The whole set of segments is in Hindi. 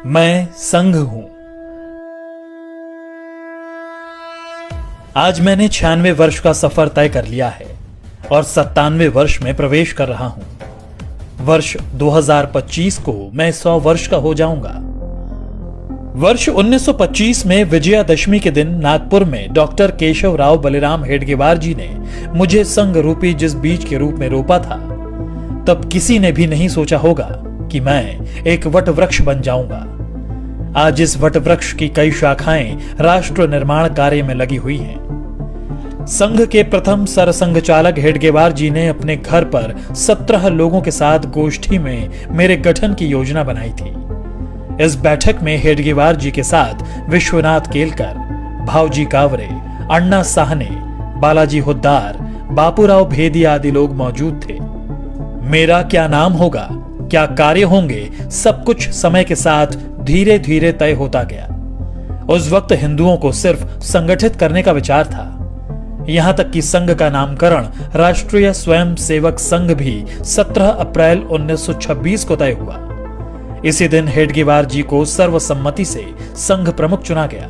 मैं संघ हूं। आज मैंने 96 वर्ष का सफर तय कर लिया है और 97वें वर्ष में प्रवेश कर रहा हूं। वर्ष 2025 को मैं 100 वर्ष का हो जाऊंगा। वर्ष 1925 में विजयादशमी के दिन नागपुर में डॉक्टर केशव राव बलिराम हेडगेवार जी ने मुझे संघ रूपी जिस बीज के रूप में रोपा था, तब किसी ने भी नहीं सोचा होगा कि मैं एक वट वृक्ष बन जाऊंगा। आज इस वट वृक्ष की कई शाखाएं राष्ट्र निर्माण कार्य में लगी हुई हैं। संघ के प्रथम सरसंघ चालक हेडगेवार जी ने अपने घर पर 17 लोगों के साथ गोष्ठी में मेरे गठन की योजना बनाई थी। इस बैठक में हेडगेवार जी के साथ विश्वनाथ केलकर, भावजी कावरे, अण्णा साहने, बालाजी हुद्दार, बापूराव भेदी आदि लोग मौजूद थे। मेरा क्या नाम होगा, क्या कार्य होंगे, सब कुछ समय के साथ धीरे धीरे तय होता गया। उस वक्त हिंदुओं को सिर्फ संगठित करने का विचार था। यहां तक कि संघ का नामकरण राष्ट्रीय स्वयं सेवक संघ भी 17 अप्रैल 1926 को तय हुआ। इसी दिन हेडगेवार जी को सर्वसम्मति से संघ प्रमुख चुना गया,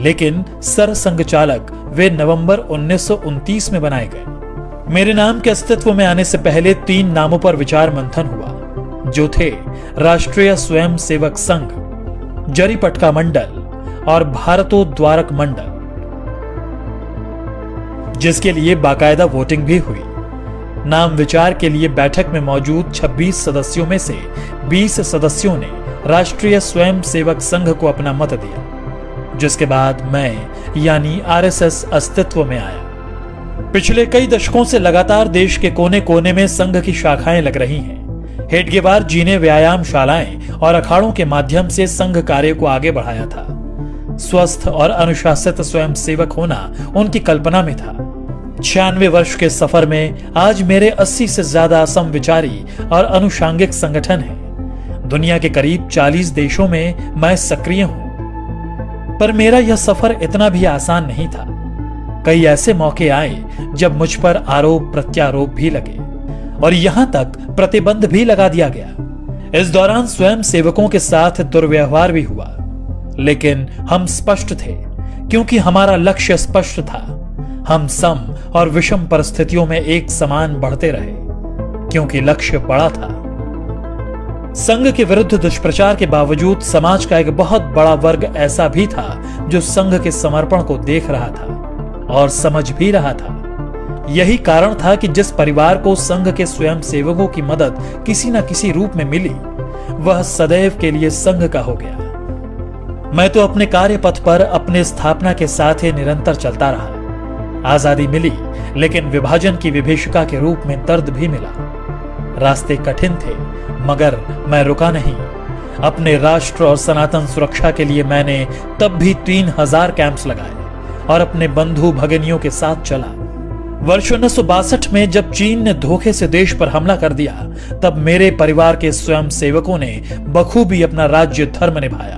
लेकिन सरसंघ चालक वे नवंबर 1929 में बनाए गए। मेरे नाम के अस्तित्व में आने से पहले 3 नामों पर विचार मंथन हुआ, जो थे राष्ट्रीय स्वयं सेवक संघ, जरीपटका मंडल और भारतोद्वारक मंडल, जिसके लिए बाकायदा वोटिंग भी हुई। नाम विचार के लिए बैठक में मौजूद 26 सदस्यों में से 20 सदस्यों ने राष्ट्रीय स्वयं सेवक संघ को अपना मत दिया, जिसके बाद मैं यानी आरएसएस अस्तित्व में आया। पिछले कई दशकों से लगातार देश के कोने कोने में संघ की शाखाएं लग रही हैं। हेडगेवार जी ने व्यायामशालाएं और अखाड़ों के माध्यम से संघ कार्य को आगे बढ़ाया था। स्वस्थ और अनुशासित स्वयं सेवक होना उनकी कल्पना में था। 96 वर्ष के सफर में आज मेरे 80 से ज्यादा समविचारी और अनुषांगिक संगठन हैं। दुनिया के करीब 40 देशों में मैं सक्रिय हूं। पर मेरा यह सफर इतना भी आसान नहीं था। कई ऐसे मौके आए जब मुझ पर आरोप प्रत्यारोप भी लगे और यहां तक प्रतिबंध भी लगा दिया गया। इस दौरान स्वयं सेवकों के साथ दुर्व्यवहार भी हुआ, लेकिन हम स्पष्ट थे क्योंकि हमारा लक्ष्य स्पष्ट था। हम सम और विषम परिस्थितियों में एक समान बढ़ते रहे क्योंकि लक्ष्य बड़ा था। संघ के विरुद्ध दुष्प्रचार के बावजूद समाज का एक बहुत बड़ा वर्ग ऐसा भी था जो संघ के समर्पण को देख रहा था और समझ भी रहा था। यही कारण था कि जिस परिवार को संघ के स्वयं सेवकों की मदद किसी न किसी रूप में मिली, वह सदैव के लिए संघ का हो गया। मैं तो अपने कार्य पथ पर अपने स्थापना के साथ ही निरंतर चलता रहा। आजादी मिली, लेकिन विभाजन की विभीषिका के रूप में दर्द भी मिला। रास्ते कठिन थे, मगर मैं रुका नहीं। अपने राष्ट्र और सनातन सुरक्षा के लिए मैंने तब भी 3000 कैंप्स लगाए और अपने बंधु भगिनियों के साथ चला। वर्ष 1962 में जब चीन ने धोखे से देश पर हमला कर दिया, तब मेरे परिवार के स्वयं सेवकों ने बखूबी अपना राज्य धर्म निभाया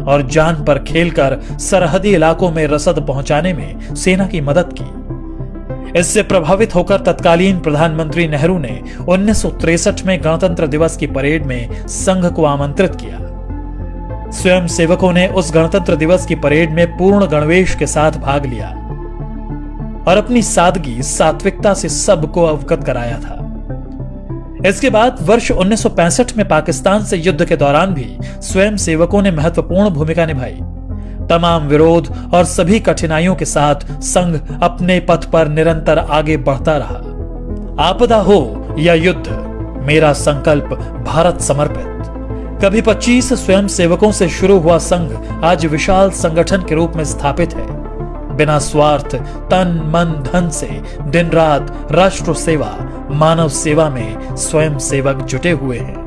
और जान पर खेलकर सरहदी इलाकों में रसद पहुंचाने में सेना की मदद की। इससे प्रभावित होकर तत्कालीन प्रधानमंत्री नेहरू ने 1963 में गणतंत्र दिवस की परेड में संघ को आमंत्रित किया। स्वयं सेवकों ने उस गणतंत्र दिवस की परेड में पूर्ण गणवेश के साथ भाग लिया और अपनी सादगी सात्विकता से सबको अवगत कराया था। इसके बाद वर्ष 1965 में पाकिस्तान से युद्ध के दौरान भी स्वयं सेवकों ने महत्वपूर्ण भूमिका निभाई। तमाम विरोध और सभी कठिनाइयों के साथ संघ अपने पथ पर निरंतर आगे बढ़ता रहा। आपदा हो या युद्ध, मेरा संकल्प भारत समर्पित। कभी 25 स्वयं सेवकों से शुरू हुआ संघ आज विशाल संगठन के रूप में स्थापित है। बिना स्वार्थ, तन मन धन से दिन रात राष्ट्र सेवा, मानव सेवा में स्वयं सेवक जुटे हुए हैं।